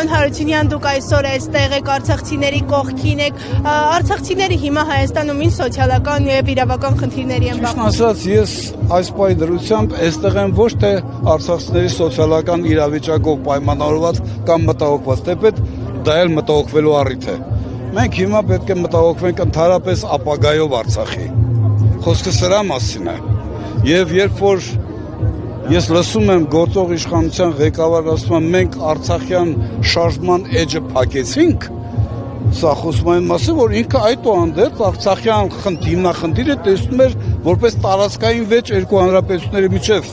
Պարոն Հարությունյան, դուք այսօր այստեղ եք, արցախցիների կողքին եք, արցախցիները հիմա Հայաստանում ինչ սոցիալական եւ իրավական խնդիրների են բախվում։ Ճիշտ ասած, ես այս պայդրությամբ այստեղ եմ ոչ թե արցախցիների սոցիալական իրավիճակով պայմանավորված կամ մտահոգված, թեպետ դա էլ մտահոգվելու առիթ է։ Մենք հիմա պետք է մտահոգվենք ընդհանրապես ապագայով Արցախի։ Խոսքը սրա մասին է։ Եվ երբ որ ես լսում եմ գործող իշխանության ղեկավարը ասում է մենք արցախյան շարժման էջը փակեցինք, սա խոսում այն մասին, որ ինքը այդուհանդերձ արցախյան հիմնախնդիրը տեսնում էր որպես տարածքային վեճ երկու հանրապետությունների միջև,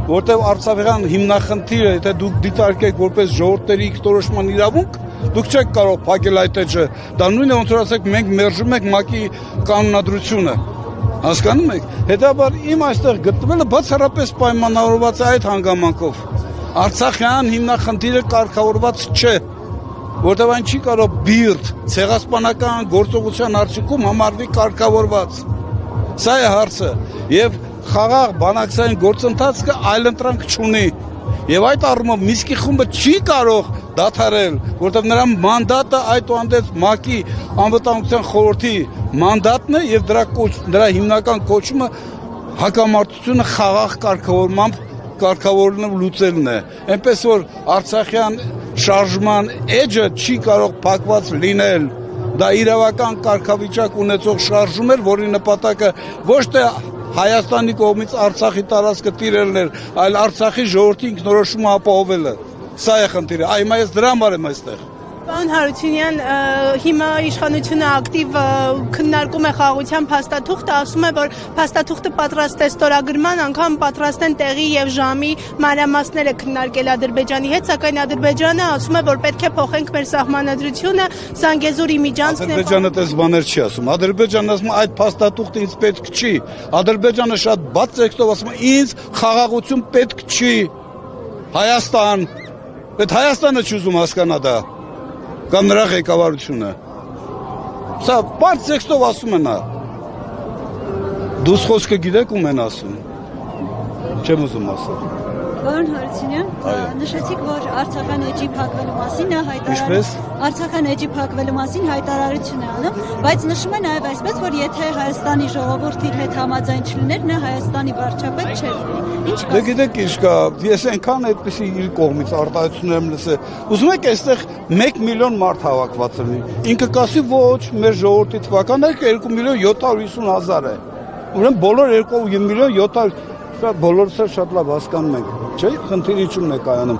որտեղ արցախյան հիմնախնդիրը, եթե դուք դիտարկեք որպես ժողովուրդների ինքնորոշման իրավունք, դուք չեք կարող փակել այդ էջը, դա նույնն է ոնց որ ասեք մենք մերժում ենք ՄԱԿ-ի կանոնադրությունը։ Հասկանում եք, հետաբար իմ այստեղ գտնվելը բացառապես պայմանավորված է այդ հանգամանքով։ Արցախյան հիմնախնդիրը կարգավորված չէ, որտեղ այն չի կարող բիրտ ցեղասպանական գործողության արդյունքում համարվի կարգավորված։ Սա է հարցը, եւ խաղաղ բանակցային գործընթացը այլընտրանք չունի։ Եվ այդ առումով Մինսկի խումբը չի կարող դադարել, որտեղ նրա մանդատը այդուհանդերձ ՄԱԿ-ի անվտանգության խորհրդի մանդատն է եւ դրա հիմնական կոչումը հակամարտությունը խաղաղ կարգավորումով լուծելն է։ Այնպես որ Արցախյան շարժման էջը չի կարող փակված լինել։ Դա իրավական կարգավիճակ ունեցող շարժում էր, որի նպատակը ոչ թե Հայաստանի կողմից Արցախի տարածքը տիրելն էր, այլ Արցախի ժողովրդի ինքնորոշումը ապահովելը։ Սա է խնդիրը, հիմա ես դրա համար եմ այստեղ։ Պարոն Հարությունյան, հիմա իշխանությունը ակտիվ քննարկում է խաղաղության փաստաթուղթը, ասում է, որ փաստաթուղթը պատրաստ է ստորագրման, անգամ պատրաստ են տեղի եւ ժամի մանրամասները քննարկել Ադրբեջանի հետ, սակայն Ադրբեջանը ասում է, որ պետք է փոխենք մեր սահմանադրությունը, Զանգեզուրի միջանցքն է։ Ադրբեջանը դες բաներ չի ասում։ Ադրբեջանը ասում է այդ փաստաթուղթը ինձ պետք չի։ Ադրբեջանը շատ բաց տեքստով ասում է ինձ խաղաղություն պետք չի։ Հայաստան, այդ Հայաստանը չի ուզում հասկանա դա։ Կամ նրա ղեկավարությունը։ Սա բաց տեքստով ասում են նա։ Դուս խոսքը գիտեք ում են ասում։ Չեմ ուզում ասել։ Պարոն Հարությունյան, նշեցիք, որ Արցախյան էջի փակվելու մասին Արցախյան էջի փակվելու մասին հայտարարություն է անում, բայց նշում է նաև այսպես, որ եթե Հայաստանի ժողովուրդը իր հետ համաձայն չլիներ, նա Հայաստանի վարչապետ չէր լինի։ Ինչ կա։ Դե գիտեք ինչ կա, ես այնքան այդպեսի իր կողմից արտահայտություններ եմ լսել։ Ուզում եք այստեղ 1 միլիոն մարդ հավաքված լինի։ Ինքը կասի ոչ, մեր ժողովրդի թվականը 2 միլիոն 750 000 է։ Ուրեմն բոլոր 2 միլիոն 700 բոլորս շատ լավ հասկանում ենք, չէ՞, խնդիրը ինչու՞մն է կայանում։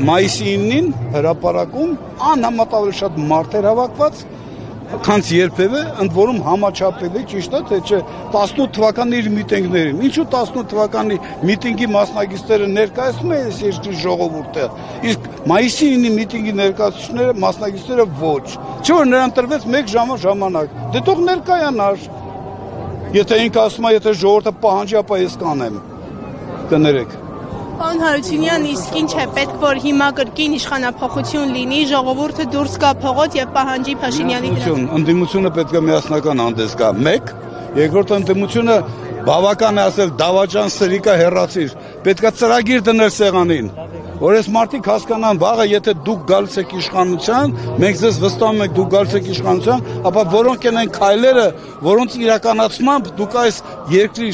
Մայիսի 9-ին հրապարակում անհամատավելի շատ մարդեր հավաքված, քանց երբևէ, ընդ որում համաչափելի, ճիշտ է, թե չէ, 18 թվականի իր միտինգներին։ Ինչու 18 թվականի միտինգի մասնակիցները ներկայացնում են այս երկրի ժողովուրդը, իսկ մայիսի 9-ի միտինգի ներկայացուցիչները, մասնակիցները ոչ։ Չէ՞ որ նրան տրվեց 1 ժամանակ։ Դե թող ներկայանար։ Եթե ինքը ասում է, եթե ժողովուրդը պահանջի, ապա ես կանեմ, կներեք։ Պարոն Հարությունյան, իսկ ինչ է պետք, որ հիմա կրկին իշխանափոխություն լինի, ժողովուրդը դուրս գա փողոց եւ պահանջի Փաշինյանի դրան։ Ընդդիմությունը պետք է միասնական հանդես գա։ 1, երկրորդ ընդդիմությունը բավական է ասել դավաճան սրիկա հեռացիր, պետք է ծրագիր դնել սեղանին, որ այս մարդիկ հասկանան վաղը, եթե դուք գալիս եք իշխանության, մենք ձեզ վստահում ենք դուք գալիս եք իշխանության, ապա որոնք են այն քայլերը, որոնց իրականացմամբ դուք այս երկրի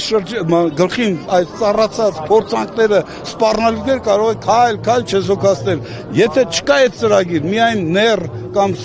գլխին այս ծառացած փորձանքները, սպառնալիքներ կարող եք քայլ չեզոքացնել։ Եթե չկա այդ ծրագիր, միայն ներ կամ